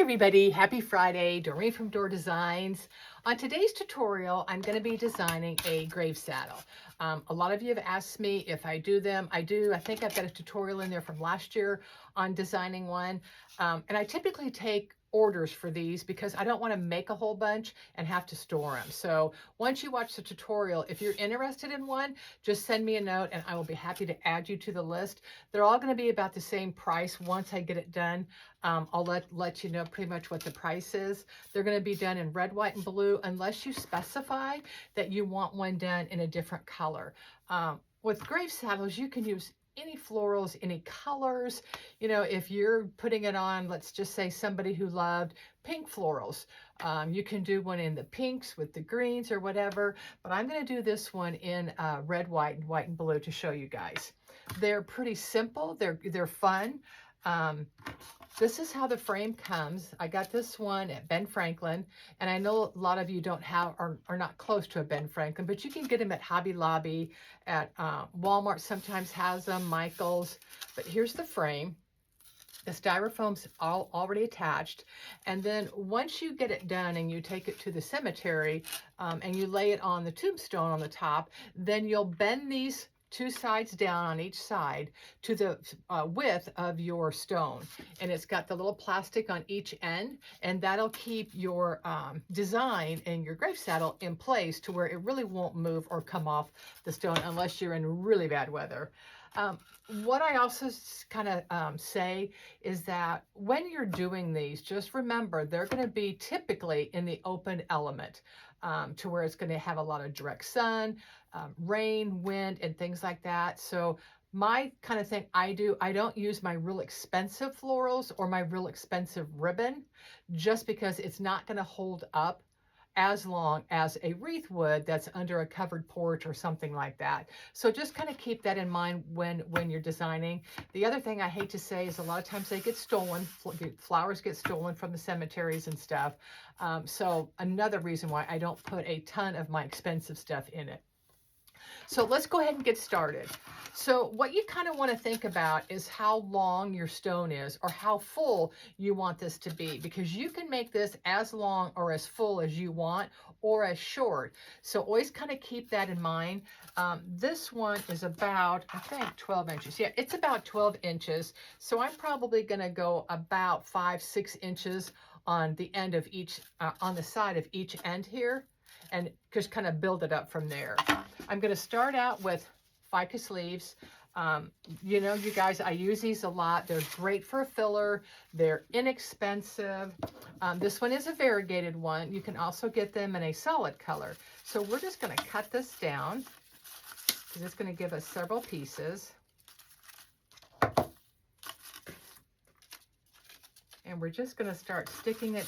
everybody, happy Friday, Doreen from Door Designs. On today's tutorial, I'm going to be designing a grave saddle. A lot of you have asked me if I do them. I do. I think I've got a tutorial in there from last year on designing one. And I typically take orders for these because I don't want to make a whole bunch and have to store them. So once you watch the tutorial, if you're interested in one, just send me a note and I will be happy to add you to the list. They're all going to be about the same price once I get it done. I'll let you know pretty much what the price is. They're going to be done in red, white, and blue unless you specify that you want one done in a different color. With grave saddles, you can use any florals, any colors. You know, if you're putting it on, let's just say somebody who loved pink florals, you can do one in the pinks with the greens or whatever, but I'm going to do this one in red, white, and blue to show you guys. They're pretty simple. They're fun. This is how the frame comes. I got this one at Ben Franklin, and I know a lot of you don't have or are not close to a Ben Franklin, but you can get them at Hobby Lobby, at Walmart sometimes has them, Michael's. But here's the frame. The styrofoam's already attached, and then once you get it done and you take it to the cemetery and you lay it on the tombstone on the top, then you'll bend these two sides down on each side to the width of your stone, and it's got the little plastic on each end, and that'll keep your design and your grave saddle in place to where it really won't move or come off the stone unless you're in really bad weather. What I also kind of say is that when you're doing these, just remember they're going to be typically in the open element, to where it's going to have a lot of direct sun, rain, wind, and things like that. So my kind of thing I don't use my real expensive florals or my real expensive ribbon, just because it's not going to hold up as long as a wreath would that's under a covered porch or something like that. So just kind of keep that in mind when you're designing. The other thing I hate to say is a lot of times they get stolen. Flowers get stolen from the cemeteries and stuff. So another reason why I don't put a ton of my expensive stuff in it. So let's go ahead and get started. So what you kind of want to think about is how long your stone is, or how full you want this to be, because you can make this as long or as full as you want, or as short. So always kind of keep that in mind. This one is about, I think, 12 inches. Yeah, it's about 12 inches. So I'm probably going to go about 5-6 inches on the end of each, on the side of each end here, and just kind of build it up from there. I'm going to start out with ficus leaves. You know, you guys, I use these a lot. They're great for a filler. They're inexpensive. This one is a variegated one. You can also get them in a solid color. So we're just going to cut this down because it's going to give us several pieces. And we're just going to start sticking it.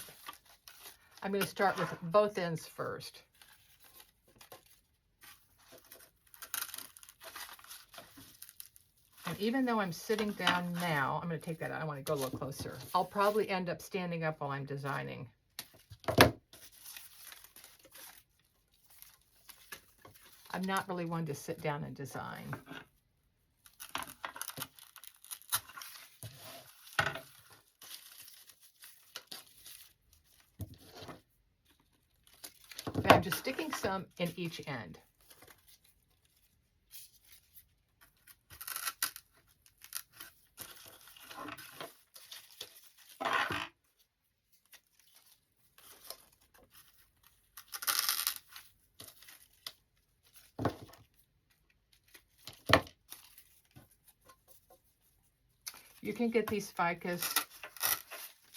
I'm going to start with both ends first. And even though I'm sitting down now, I'm going to take that out. I want to go a little closer. I'll probably end up standing up while I'm designing. I'm not really one to sit down and design. And I'm just sticking some in each end. You can get these ficus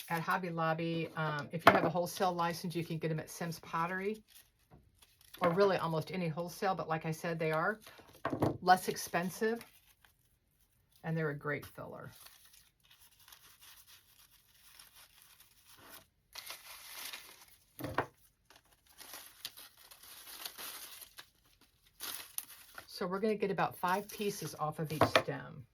at Hobby Lobby. If you have a wholesale license, you can get them at Sims Pottery, or really almost any wholesale. But like I said, they are less expensive, and they're a great filler. So we're going to get about 5 pieces off of each stem.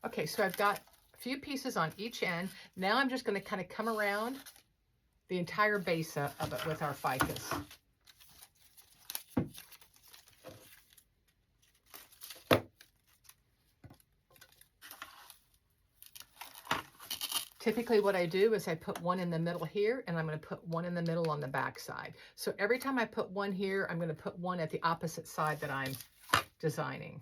Okay, so I've got a few pieces on each end. Now I'm just going to kind of come around the entire base of it with our ficus. Typically what I do is I put one in the middle here, and I'm going to put one in the middle on the back side. So every time I put one here, I'm going to put one at the opposite side that I'm designing.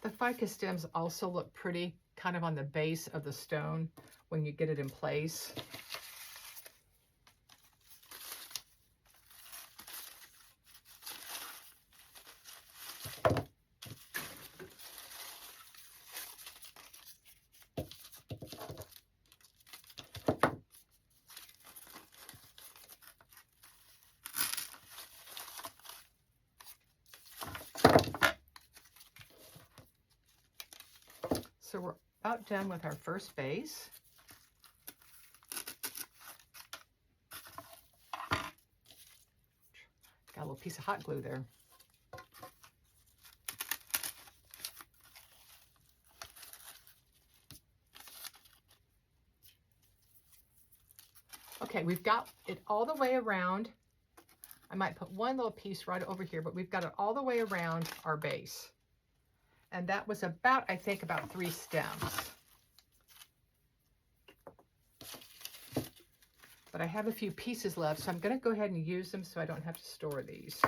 The ficus stems also look pretty kind of on the base of the stone when you get it in place. So we're about done with our first base. Got a little piece of hot glue there. Okay, we've got it all the way around. I might put one little piece right over here, but we've got it all the way around our base. And that was about, I think, about 3 stems. But I have a few pieces left, so I'm going to go ahead and use them so I don't have to store these.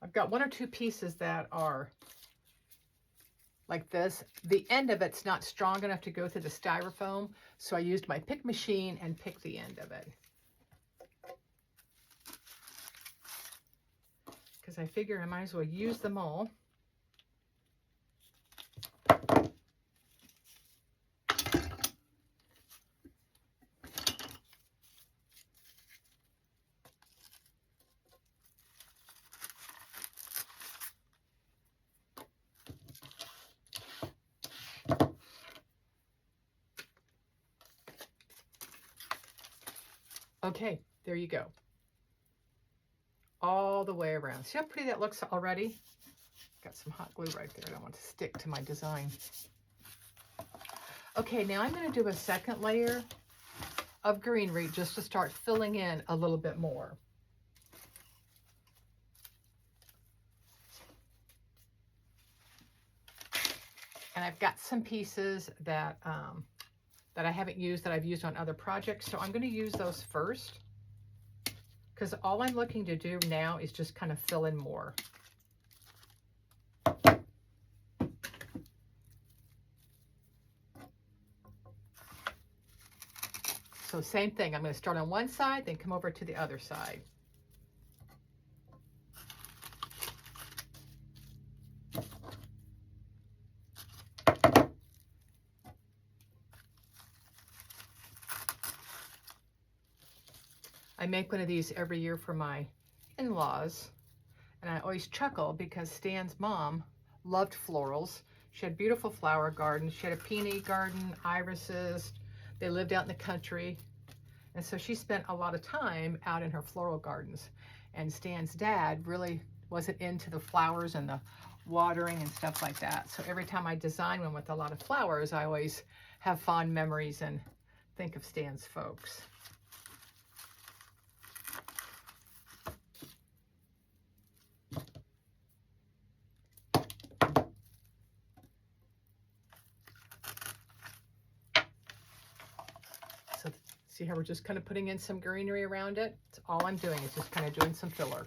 I've got 1 or 2 pieces that are like this. The end of it's not strong enough to go through the styrofoam, so I used my pick machine and picked the end of it. Because I figure I might as well use them all. Okay, there you go. All the way around. See how pretty that looks already? Got some hot glue right there. I don't want to stick to my design. Okay, now I'm going to do a second layer of greenery just to start filling in a little bit more. And I've got some pieces that that I haven't used, that I've used on other projects. So I'm going to use those first, because all I'm looking to do now is just kind of fill in more. So same thing, I'm going to start on one side, then come over to the other side. I make one of these every year for my in-laws, and I always chuckle because Stan's mom loved florals. She had beautiful flower gardens. She had a peony garden, irises. They lived out in the country, and so she spent a lot of time out in her floral gardens. And Stan's dad really wasn't into the flowers and the watering and stuff like that. So every time I design one with a lot of flowers, I always have fond memories and think of Stan's folks. So see how we're just kind of putting in some greenery around it? That's all I'm doing, is just kind of doing some filler.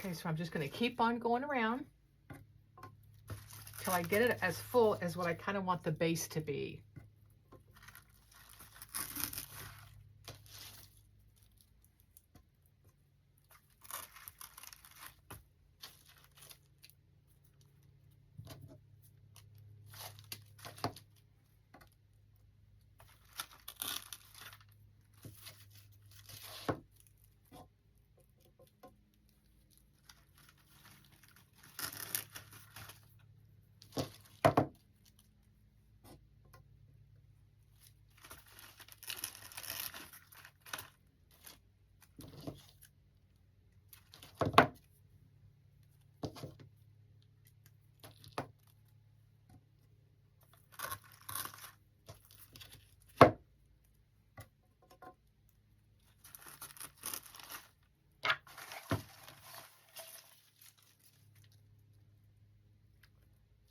Okay, so I'm just going to keep on going around till I get it as full as what I kind of want the base to be.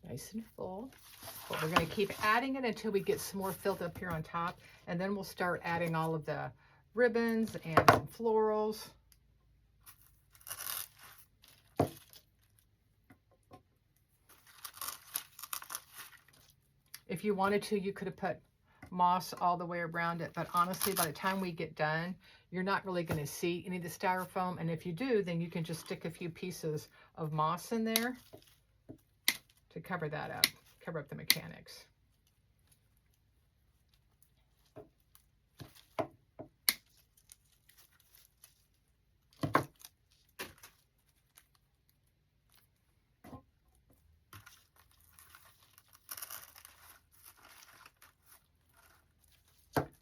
Nice and full. But we're going to keep adding it until we get some more filled up here on top, and then we'll start adding all of the ribbons and some florals. If you wanted to, you could have put moss all the way around it, but honestly, by the time we get done, you're not really going to see any of the styrofoam, and if you do, then you can just stick a few pieces of moss in there to cover that up, cover up the mechanics.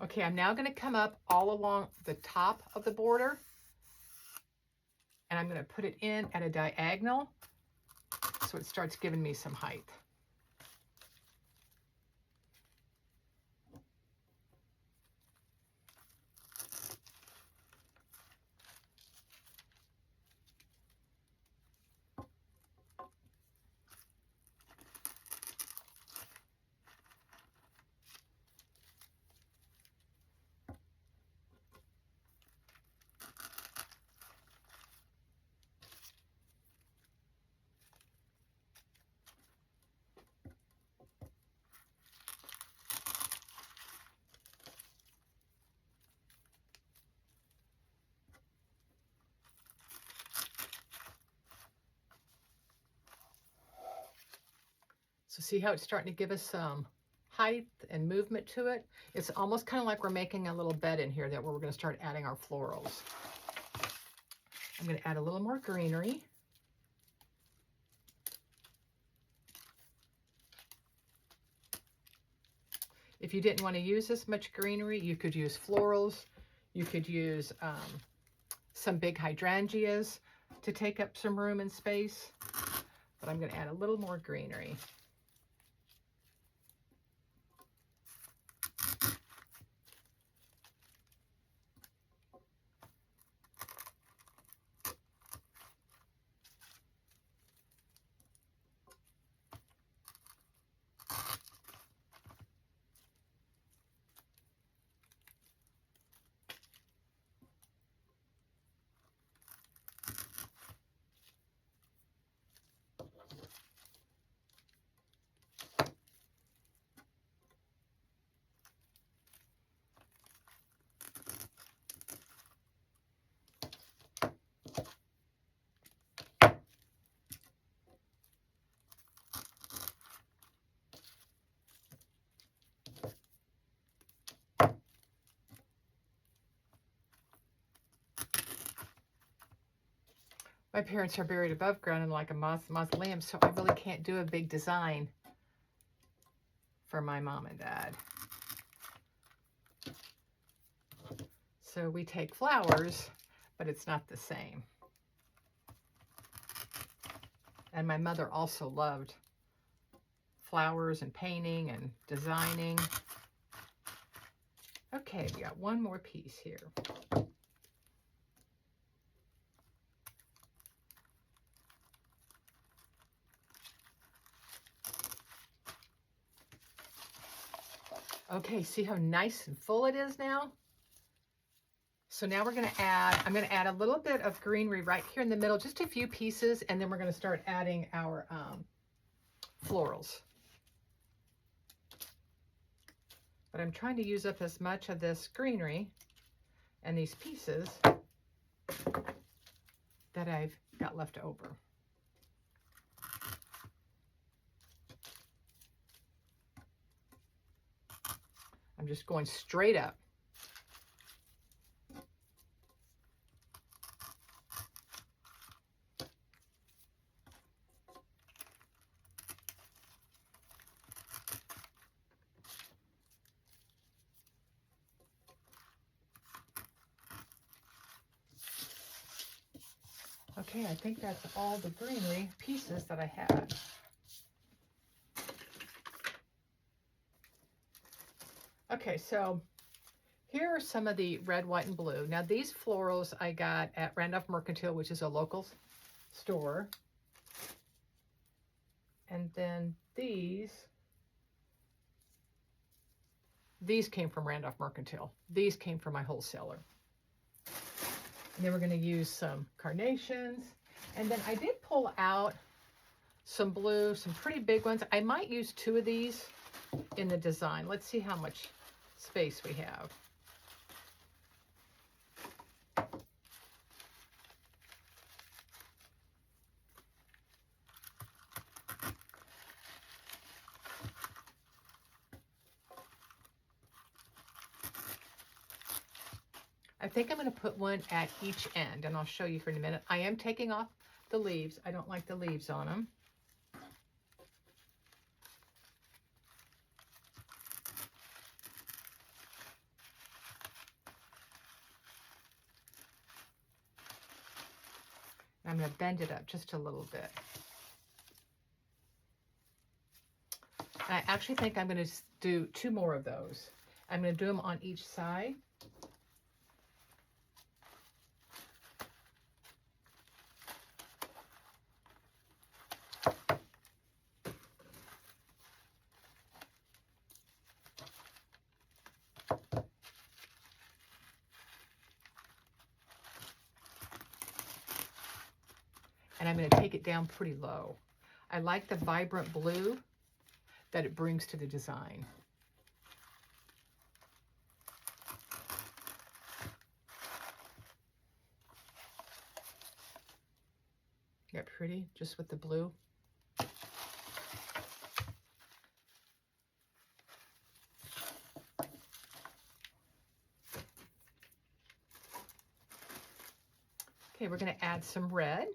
Okay, I'm now going to come up all along the top of the border, and I'm going to put it in at a diagonal so it starts giving me some height. So see how it's starting to give us some height and movement to it? It's almost kind of like we're making a little bed in here that where we're going to start adding our florals. I'm going to add a little more greenery. If you didn't want to use this much greenery, you could use florals. You could use some big hydrangeas to take up some room and space. But I'm going to add a little more greenery. My parents are buried above ground in like a mausoleum, so I really can't do a big design for my mom and dad. So we take flowers, but it's not the same. And my mother also loved flowers and painting and designing. Okay, we got one more piece here. Okay, see how nice and full it is now? So now I'm going to add a little bit of greenery right here in the middle, just a few pieces, and then we're going to start adding our florals. But I'm trying to use up as much of this greenery and these pieces that I've got left over. I'm just going straight up. Okay, I think that's all the greenery pieces that I had. Okay, so here are some of the red, white, and blue. Now these florals I got at Randolph Mercantile, which is a local store. And then these came from Randolph Mercantile. These came from my wholesaler. And then we're going to use some carnations. And then I did pull out some blue, some pretty big ones. I might use 2 of these in the design. Let's see how much space we have. I think I'm going to put one at each end, and I'll show you here in a minute. I am taking off the leaves. I don't like the leaves on them. I'm going to bend it up just a little bit. And I actually think I'm going to do 2 more of those. I'm going to do them on each side. And I'm going to take it down pretty low. I like the vibrant blue that it brings to the design. Isn't that pretty, just with the blue? Okay, we're going to add some red.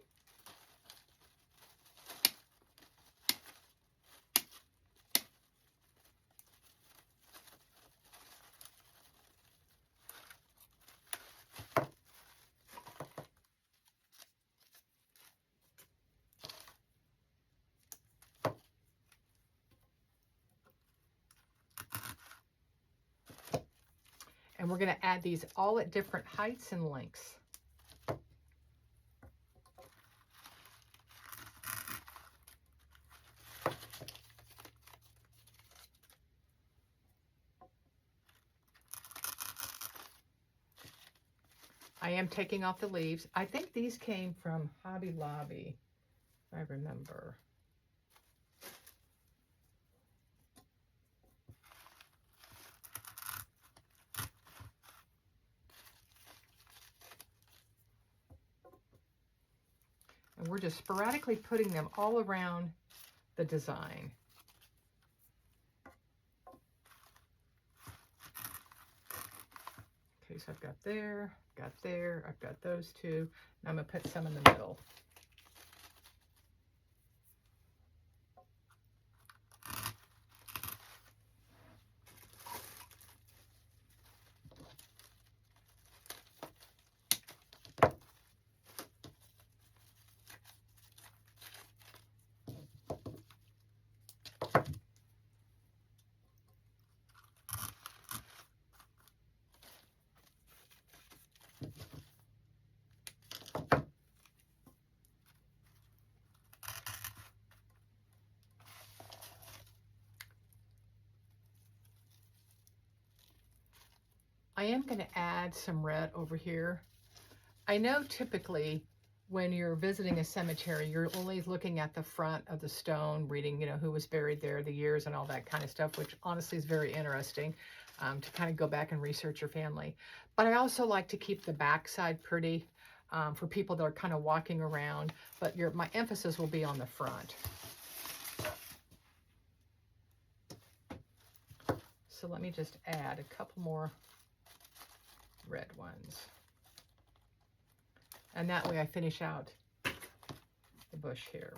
And we're going to add these all at different heights and lengths. I am taking off the leaves. I think these came from Hobby Lobby, if I remember. And we're just sporadically putting them all around the design. Okay, so I've got there, I've got those 2. And I'm going to put some in the middle. I am going to add some red over here. I know typically when you're visiting a cemetery, you're only looking at the front of the stone, reading, you know, who was buried there, the years and all that kind of stuff, which honestly is very interesting to kind of go back and research your family. But I also like to keep the backside pretty for people that are kind of walking around, but my emphasis will be on the front. So let me just add a couple more red ones. And that way I finish out the bush here.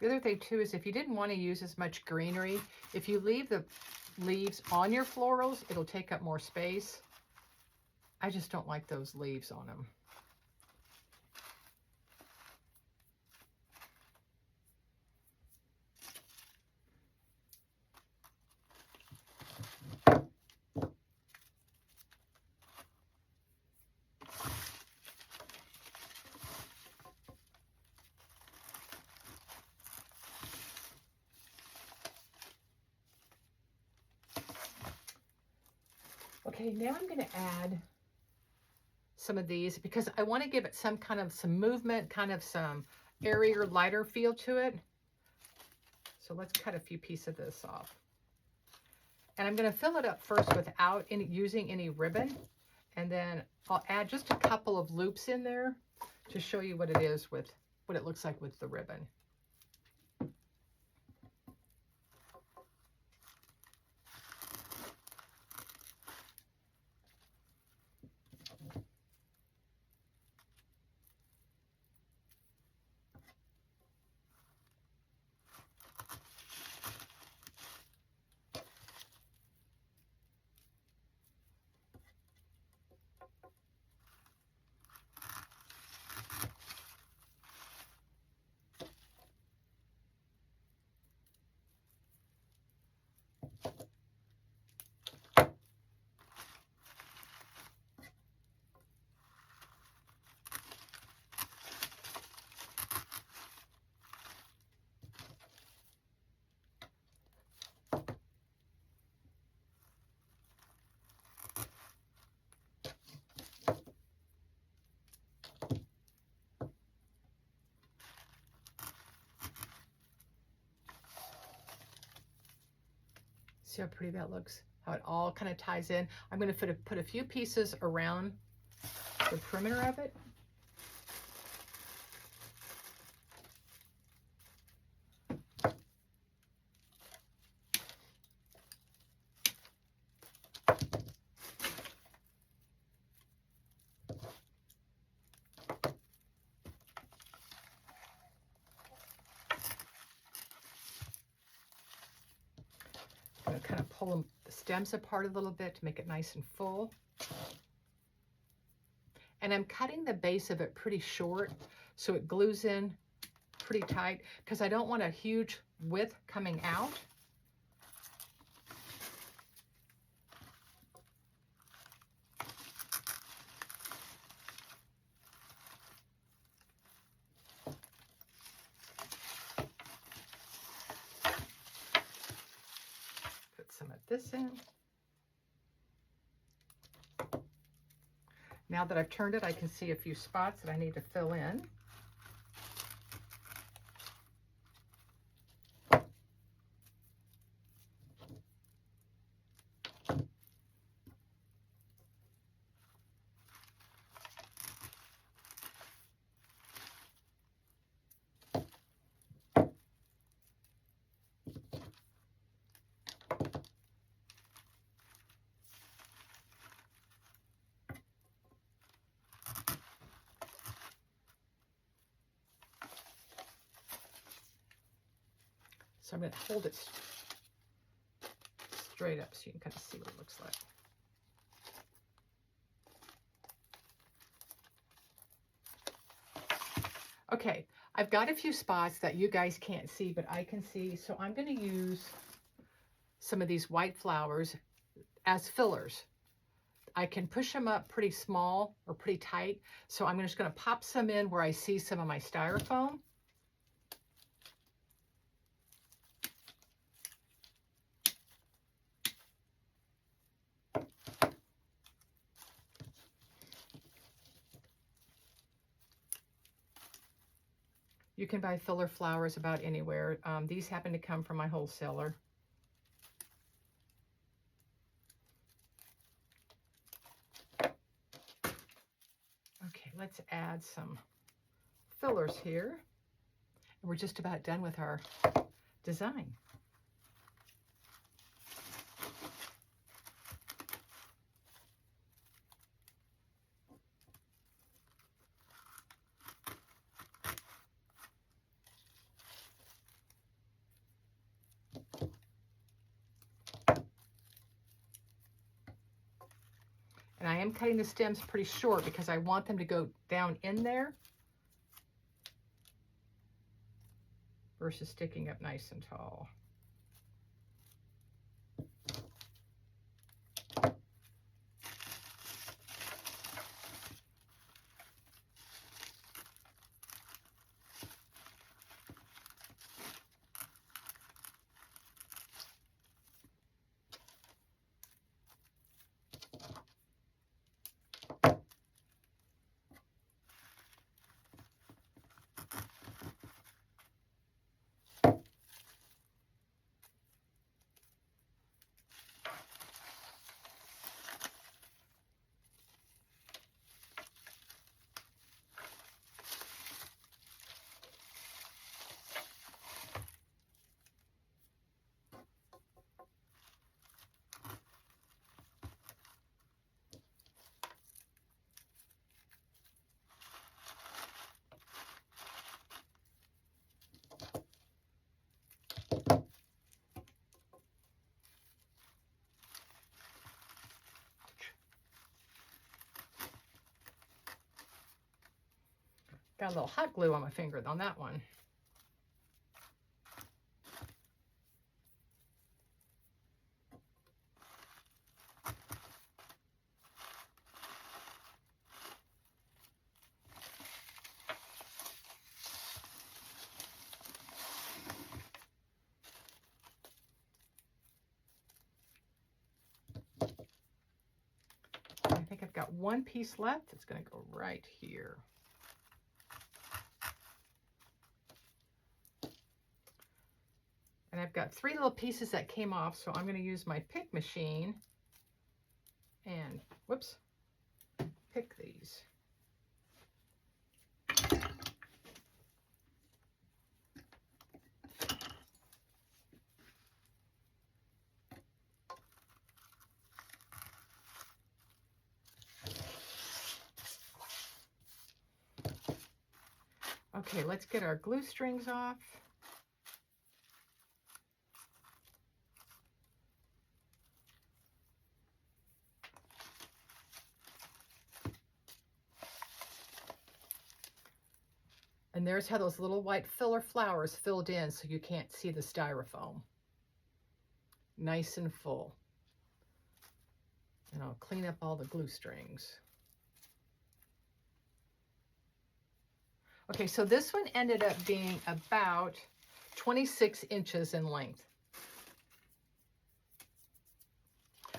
The other thing too is if you didn't want to use as much greenery, if you leave the leaves on your florals, it'll take up more space. I just don't like those leaves on them. Okay, now I'm going to add some of these because I want to give it some movement, kind of some airier, lighter feel to it. So let's cut a few pieces of this off. And I'm going to fill it up first without using any ribbon. And then I'll add just a couple of loops in there to show you what it is with what it looks like with the ribbon. See how pretty that looks? How it all kind of ties in. I'm going to put a few pieces around the perimeter of it. Kind of pull the stems apart a little bit to make it nice and full. And I'm cutting the base of it pretty short so it glues in pretty tight because I don't want a huge width coming out. Some of this in. Now that I've turned it, I can see a few spots that I need to fill in. So I'm going to hold it straight up so you can kind of see what it looks like. Okay, I've got a few spots that you guys can't see, but I can see. So I'm going to use some of these white flowers as fillers. I can push them up pretty small or pretty tight. So I'm just going to pop some in where I see some of my styrofoam. You can buy filler flowers about anywhere. These happen to come from my wholesaler. Okay, let's add some fillers here. And we're just about done with our design. And I am cutting the stems pretty short because I want them to go down in there versus sticking up nice and tall. Got a little hot glue on my finger on that one. I think I've got one piece left. It's going to go right here. And I've got 3 little pieces that came off, so I'm going to use my pick machine and, whoops, pick these. Okay, let's get our glue strings off. And there's how those little white filler flowers filled in so you can't see the styrofoam. Nice and full. And I'll clean up all the glue strings. Okay, so this one ended up being about 26 inches in length.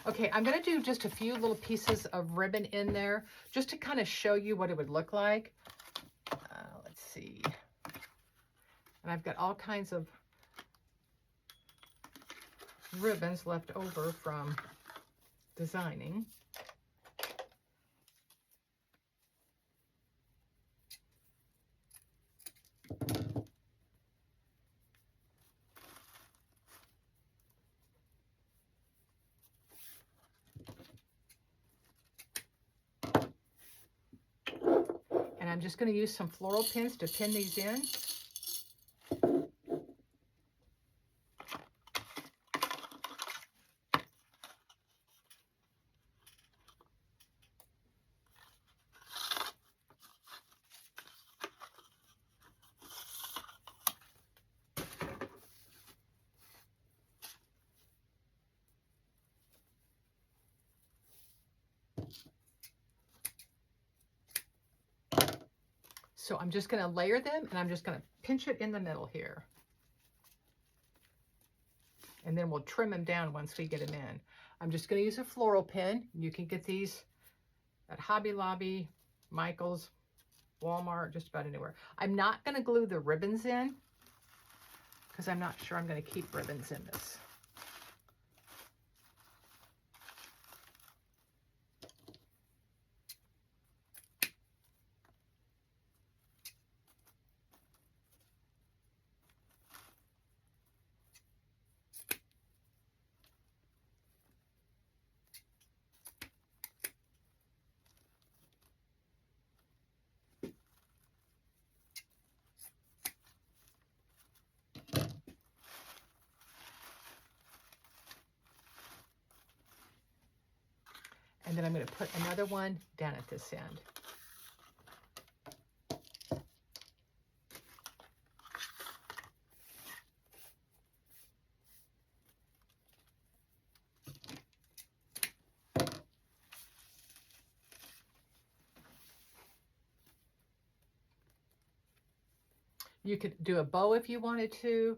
Okay, I'm going to do just a few little pieces of ribbon in there just to kind of show you what it would look like. Let's see. And I've got all kinds of ribbons left over from designing. And I'm just going to use some floral pins to pin these in. So I'm just going to layer them, and I'm just going to pinch it in the middle here. And then we'll trim them down once we get them in. I'm just going to use a floral pin. You can get these at Hobby Lobby, Michael's, Walmart, just about anywhere. I'm not going to glue the ribbons in because I'm not sure I'm going to keep ribbons in this. And then I'm going to put another one down at this end. You could do a bow if you wanted to.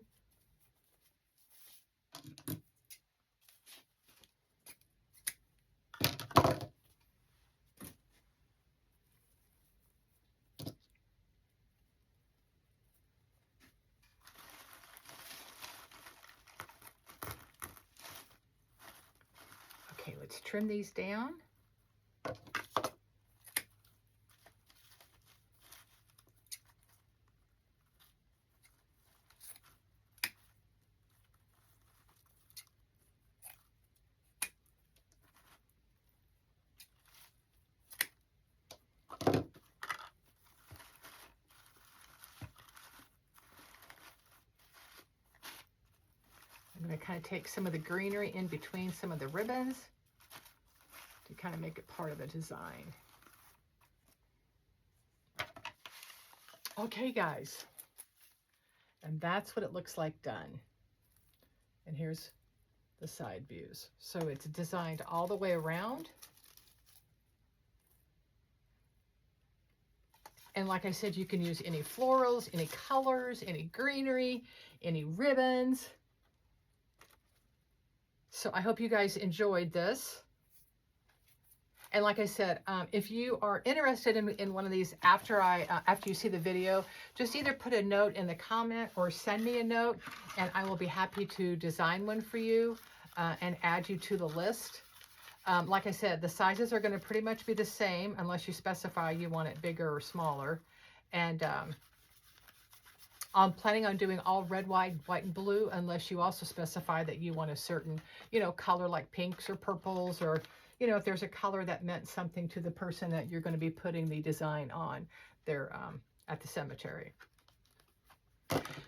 Okay, let's trim these down. I'm going to kind of take some of the greenery in between some of the ribbons to kind of make it part of the design. Okay, guys, and that's what it looks like done. And here's the side views. So it's designed all the way around. And like I said, you can use any florals, any colors, any greenery, any ribbons. So I hope you guys enjoyed this. And like I said, if you are interested in one of these after you see the video, just either put a note in the comment or send me a note, and I will be happy to design one for you and add you to the list. Like I said, the sizes are going to pretty much be the same unless you specify you want it bigger or smaller. And I'm planning on doing all red, white, and blue unless you also specify that you want a certain, color like pinks or purples, or, if there's a color that meant something to the person that you're going to be putting the design on there at the cemetery.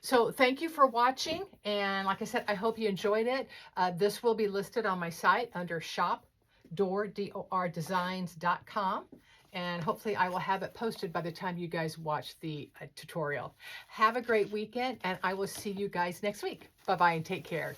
So thank you for watching. And like I said, I hope you enjoyed it. This will be listed on my site under shop dordesigns.com. And hopefully I will have it posted by the time you guys watch the tutorial. Have a great weekend, and I will see you guys next week. Bye-bye and take care.